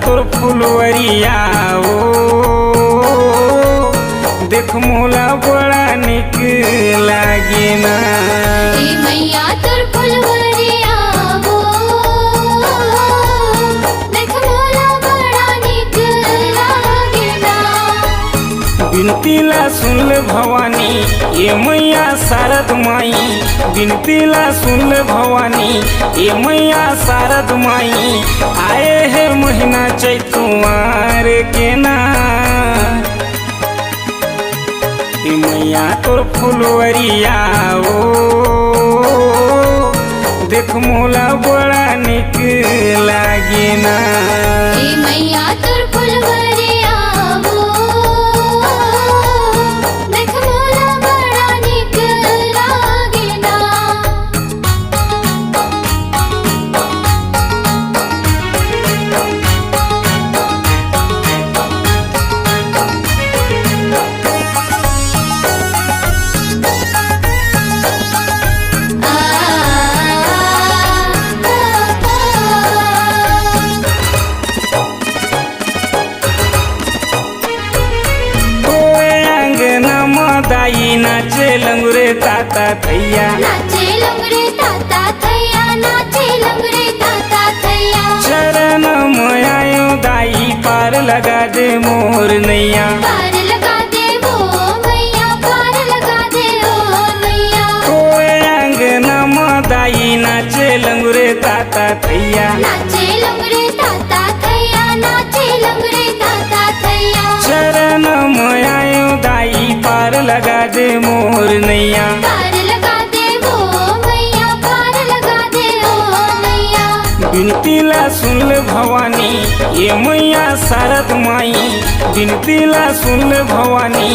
तोर फुलवरिया ओ देख मोला बड़ा निक लागे ना। मैया तोर फुलवरिया हो देख मोला बड़ा निक लागेला। बिनती ला सुन ले भवानी ये मैया शारद माई, बिनती ला सुन ले भवानी ये मैया शारद माई। आए है महीना चैतुआर के ना ये मैया तोर फुलवरिया ओ देख मोला बड़ा निक लागे ना। मैया तोर फुलवरिया हो देख मोला बड़ा निक लागेला। दाई नाचे लंगुरे ताता थैया, नाचे लंगरे ताता थैया, नाचे लंगरे ताता थैया। चरण मयायो दाई पार लगा दे मोर नैया, पार लगा दे वो मैया, पार लगा दे ओ मैया। कोई अंगना में दाई नाचे लंगुरे ताता थैया, नाचे लंगरे ताता थैया, नाचे लंगरे ताता थैया। चरण मयायो दाई पार लगा दे मोर नैया, पार लगा दे वो मैया, पार लगा दे ओ मैया। बिनती ला सुन ले भवानी ये मैया शारद माई, बिनती ला सुन ले भवानी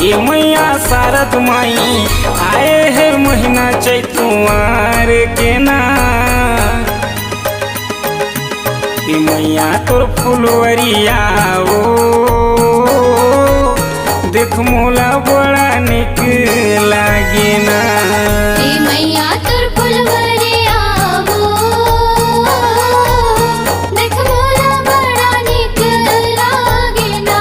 ये मैया शारद माई। आए है महीना चैतुआर के ना ये मैया तोर फुलवरिया ओ देख मोला बड़ा निक लागे ना। मैया तोर फुलवरिया हो देख मोला बड़ा निक लागेला।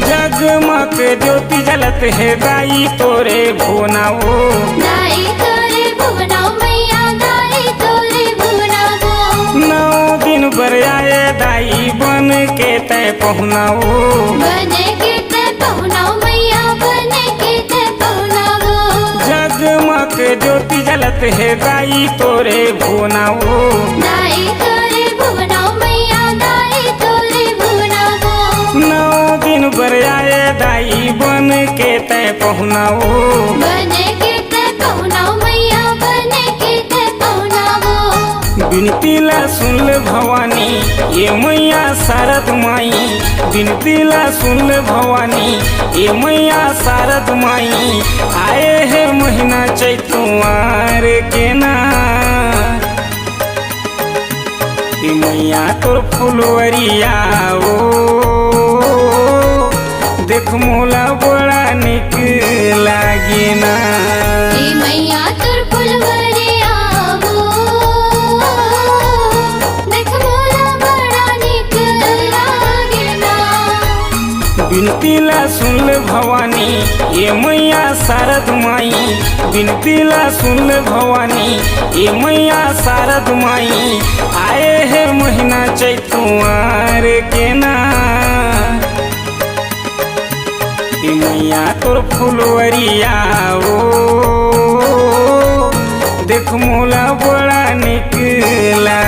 जगमग ज्योति जलत है दाई तोरे भुवनाओ, दाई तोरे भुवनाओ मैया, दाई तोरे भुवनाओ। 9 दिन बर आए दाई बन के तय पहुनाओ, बन के ते पहुनाओ मैया, बन के ते पहुनाओ। जगमग ज्योति जलत है दाई तोरे भुवनाओ, दाई तोरे भुवनाओ मैया, दाई तोरे भुवनाओ। 9 दिन बर आए दाई बन के तय पहुनाओ, बन के ते पहुनाओ मैया, बन के ते पहुनाओ। बिनती ला सुन ले भवानी ये मैया शारद माई, बिनती ला सुन ले भवानी ये मैया शारद माई। आए है महीना चैतुआर के ना ये मैया तोर फुलवरिया ओ देख मोला बड़ा निक लागे ना। मैया तोर फुलवरिया हो देख मोला बड़ा निक लागेला। बिनती ला सुन ले भवानी ये मैया शारद माई, बिनती ला सुन ले भवानी ये मैया शारद माई। आए है महीना चैतुआर के ना ये मैया तोर फुलवरिया ओ देख मोला बड़ा निक लागे।